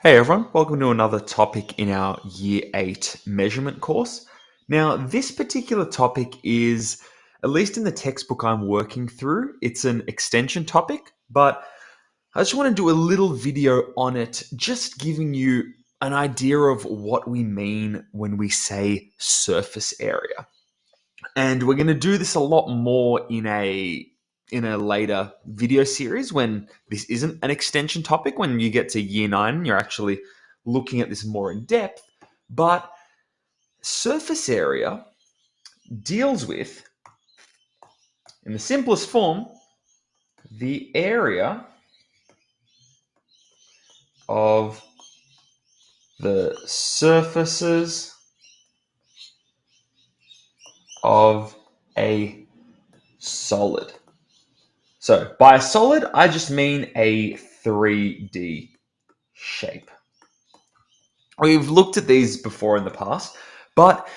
Hey everyone, welcome to another topic in our Year 8 measurement course. Now, this particular topic is, at least in the textbook I'm working through, it's an extension topic, but I just want to do a little video on it, just giving you an idea of what we mean when we say surface area. And we're going to do this a lot more in a later video series when this isn't an extension topic. When you get to year 9, you're actually looking at this more in depth. But surface area deals with, in the simplest form, the area of the surfaces of a solid. So by a solid, I just mean a 3D shape. We've looked at these before in the past, but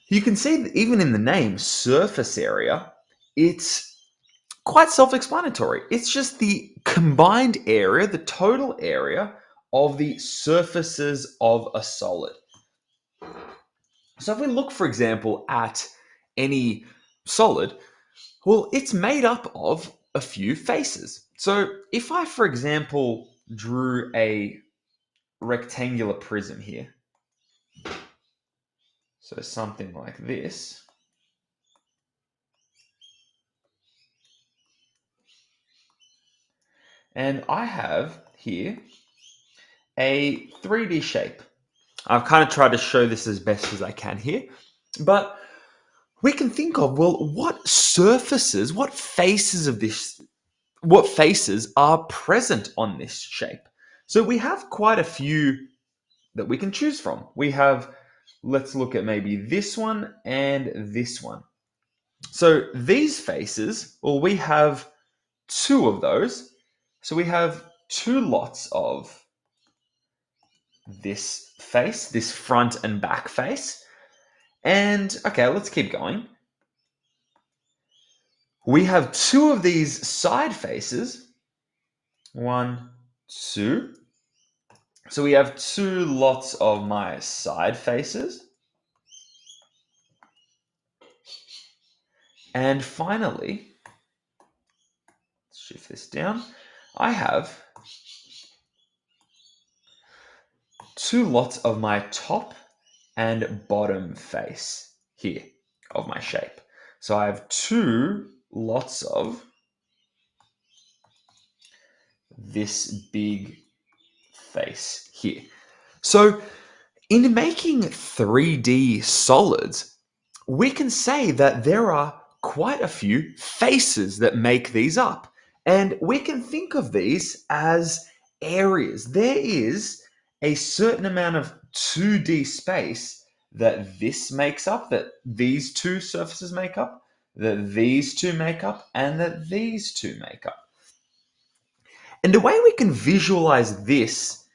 you can see that even in the name, surface area, it's quite self-explanatory. It's just the combined area, the total area of the surfaces of a solid. So if we look, for example, at any solid, well, it's made up of a few faces. So if I, for example, drew a rectangular prism here, so something like this, and I have here a 3D shape. I've kind of tried to show this as best as I can here, but we can think of, well, what surfaces, what faces are present on this shape? So we have quite a few that we can choose from. We have, let's look at maybe this one and this one. So these faces, well, we have two of those. So we have two lots of this face, this front and back face. And okay, let's keep going. We have two of these side faces. One, two. So we have two lots of my side faces. And finally, let's shift this down. I have two lots of my top and bottom face here of my shape. So I have two lots of this big face here. So in making 3D solids, we can say that there are quite a few faces that make these up. And we can think of these as areas. There is a certain amount of 2D space that this makes up, that these two surfaces make up, that these two make up, and that these two make up. And the way we can visualize this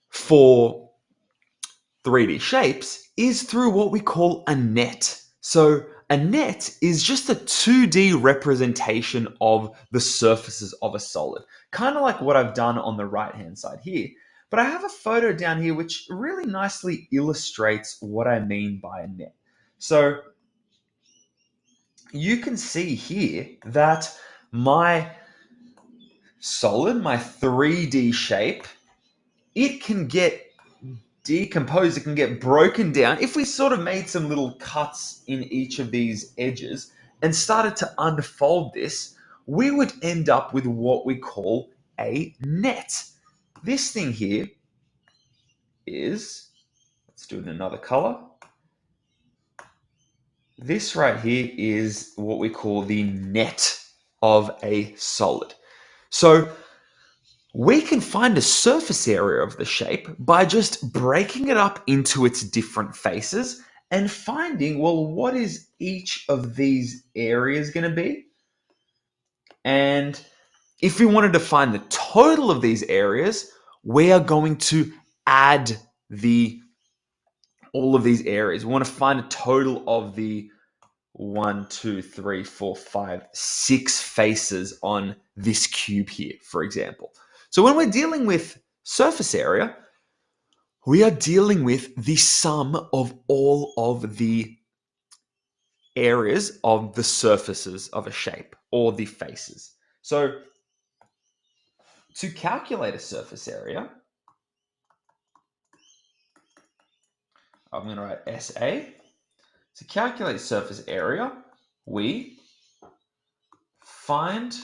for 3D shapes is through what we call a net. So a net is just a 2D representation of the surfaces of a solid, kind of like what I've done on the right hand side here. But I have a photo down here which really nicely illustrates what I mean by a net. So you can see here that my solid, my 3D shape, it can get decomposed, it can get broken down. If we sort of made some little cuts in each of these edges and started to unfold this, we would end up with what we call a net. This thing here is, let's do it in another color. This right here is what we call the net of a solid. So we can find a surface area of the shape by just breaking it up into its different faces and finding, well, what is each of these areas going to be? And if we wanted to find the total of these areas, we are going to add all of these areas. We want to find a total of the 1, 2, 3, 4, 5, 6 faces on this cube here, for example. So when we're dealing with surface area, we are dealing with the sum of all of the areas of the surfaces of a shape or the faces. So to calculate a surface area, I'm going to write SA. To calculate surface area, we find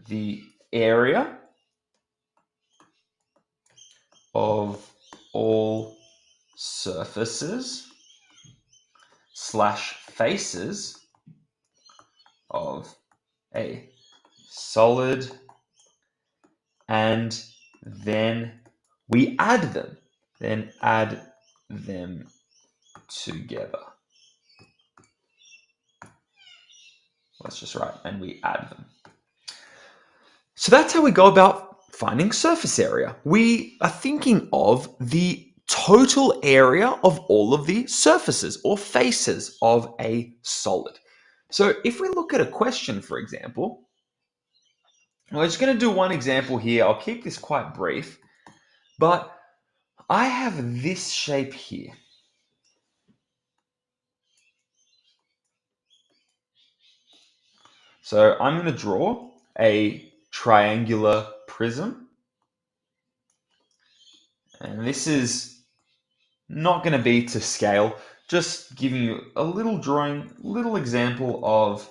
the area of all surfaces / faces of a solid, and then we add them. Then add them together. Let's just write, and we add them. So that's how we go about finding surface area. We are thinking of the total area of all of the surfaces or faces of a solid. So if we look at a question, for example, we're just going to do one example here. I'll keep this quite brief, but I have this shape here. So I'm going to draw a triangular prism. And this is not going to be to scale, just giving you a little drawing, little example of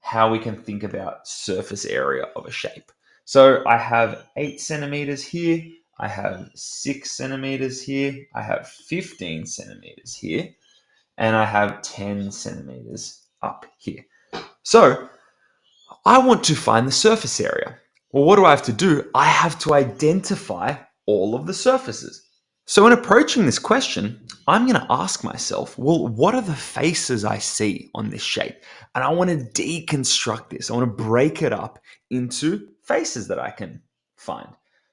how we can think about surface area of a shape. So I have 8 centimeters here, I have 6 centimeters here, I have 15 centimeters here, and I have 10 centimeters up here. So I want to find the surface area. Well, what do I have to do? I have to identify all of the surfaces. So in approaching this question, I'm going to ask myself, well, what are the faces I see on this shape? And I want to deconstruct this. I want to break it up into faces that I can find.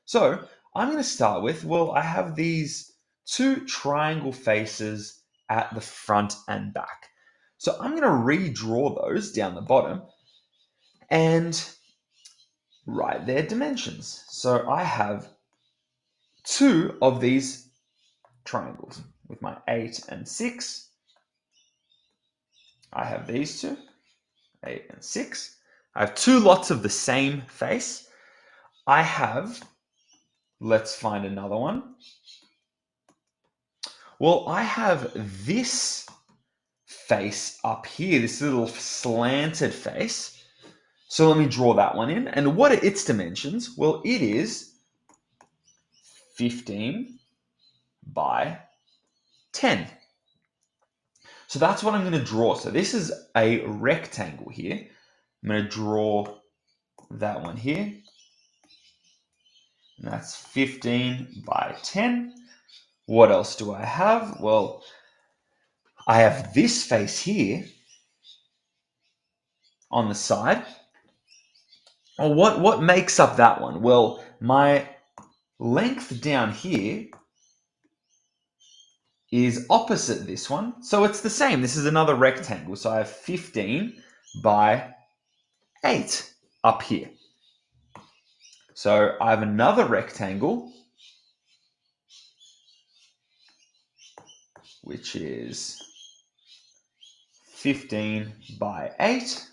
So I'm going to start with, well, I have these 2 triangle faces at the front and back. So I'm going to redraw those down the bottom and write their dimensions. So I have 2 of these triangles with my 8 and 6. I have these 2, 8 and 6. I have 2 lots of the same face. I have, let's find another one. Well, I have this face up here, this little slanted face. So let me draw that one in. And what are its dimensions? Well, it is 15 by 10. So that's what I'm going to draw. So this is a rectangle here. I'm going to draw that one here. And that's 15 by 10. What else do I have? Well, I have this face here on the side. Oh, what makes up that one? Well, my length down here is opposite this one. So it's the same. This is another rectangle. So I have 15 by 8 up here. So I have another rectangle, which is 15 by 8.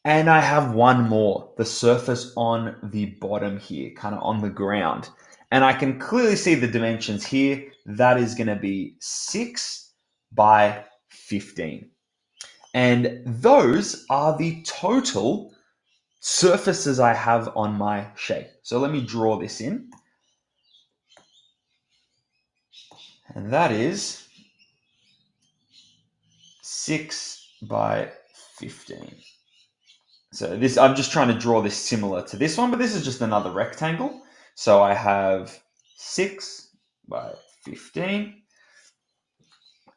And I have one more, the surface on the bottom here, kind of on the ground. And I can clearly see the dimensions here. That is going to be 6 by 15. And those are the total surfaces I have on my shape. So let me draw this in. And that is 6 by 15. So this, I'm just trying to draw this similar to this one, but this is just another rectangle. So I have 6 by 15.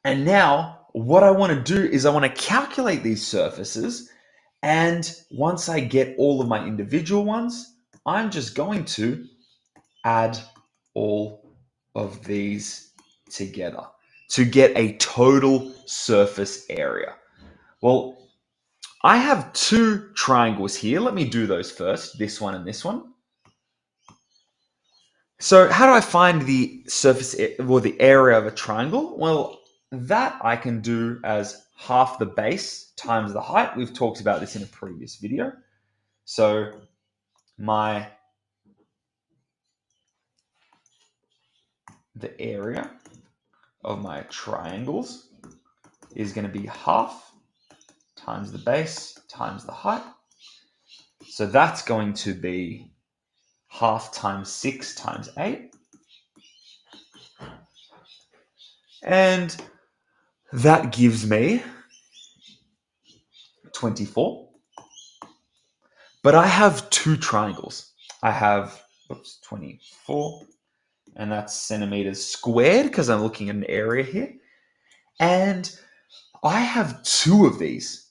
And now what I want to do is I want to calculate these surfaces. And once I get all of my individual ones, I'm just going to add all of these together to get a total surface area. Well, I have 2 triangles here. Let me do those first, this one and this one. So how do I find the surface or the area of a triangle? Well, that I can do as half the base times the height. We've talked about this in a previous video. So the area of my triangles is going to be half times the base times the height. So that's going to be half times 6 times 8. And that gives me 24. But I have two triangles. I have 24, and that's centimeters squared because I'm looking at an area here. And I have two of these,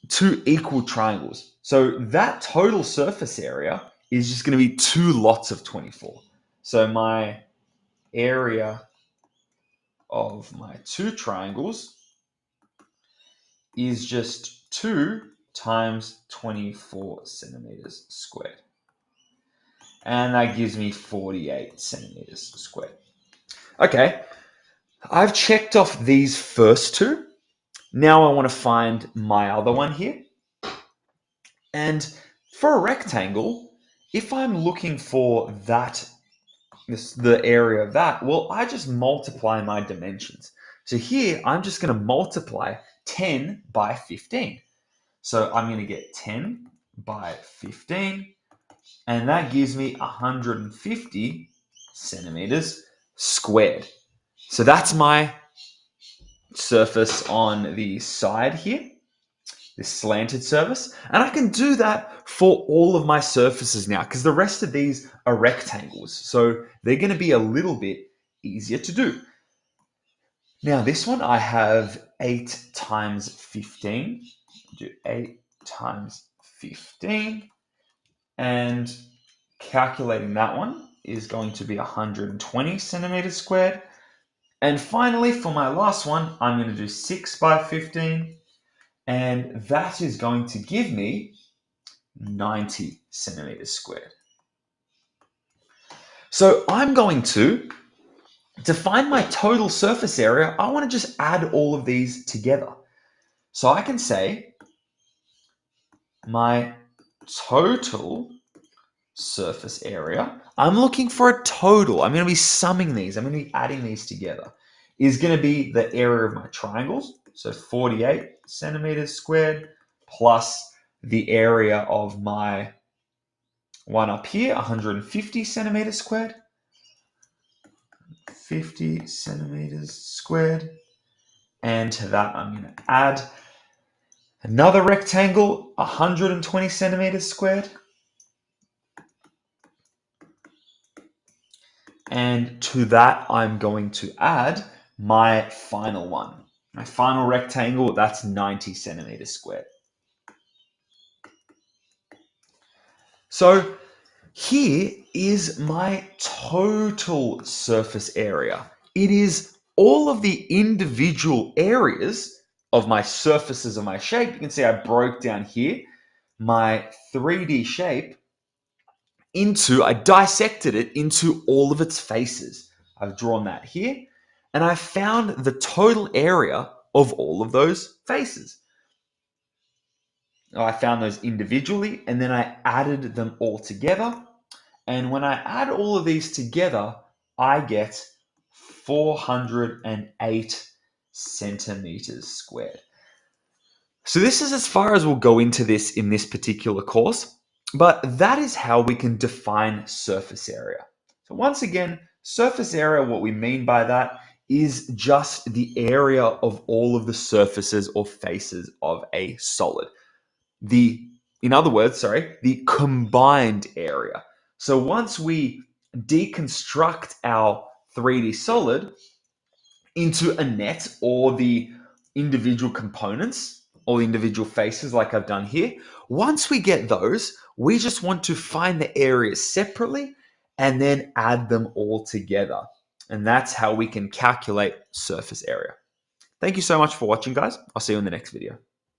two equal triangles. So that total surface area is just going to be two lots of 24. So my area of my two triangles is just 2 times 24 centimeters squared. And that gives me 48 centimeters squared. Okay, I've checked off these first two. Now I want to find my other one here. And for a rectangle, if I'm looking for the area of that, well, I just multiply my dimensions. So here, I'm just going to multiply 10 by 15. So I'm going to get 10 by 15, and that gives me 150 centimeters squared. So that's my surface on the side here, this slanted surface. And I can do that for all of my surfaces now because the rest of these are rectangles. So they're going to be a little bit easier to do. Now this one I have 8 times 15. Do 8 times 15. And calculating that one is going to be 120 centimeters squared. And finally, for my last one, I'm going to do 6 by 15. And that is going to give me 90 centimeters squared. So I'm going to find my total surface area, I want to just add all of these together. So I can say my total surface area, I'm looking for a total. I'm going to be summing these. I'm going to be adding these together. Is going to be the area of my triangles. So 48 centimeters squared plus the area of my one up here, 150 centimeters squared. 50 centimeters squared. And to that, I'm going to add another rectangle, 120 centimeters squared. And to that, I'm going to add my final one. My final rectangle, that's 90 centimeters squared. So here is my total surface area. It is all of the individual areas of my surfaces of my shape. You can see I broke down here my 3D shape I dissected it into all of its faces. I've drawn that here, and I found the total area of all of those faces. I found those individually, and then I added them all together. And when I add all of these together, I get 408 centimeters squared. So this is as far as we'll go into this in this particular course, but that is how we can define surface area. So once again, surface area, what we mean by that is just the area of all of the surfaces or faces of a solid. In other words, the combined area. So once we deconstruct our 3D solid into a net or the individual components or the individual faces like I've done here, once we get those, we just want to find the areas separately and then add them all together. And that's how we can calculate surface area. Thank you so much for watching, guys. I'll see you in the next video.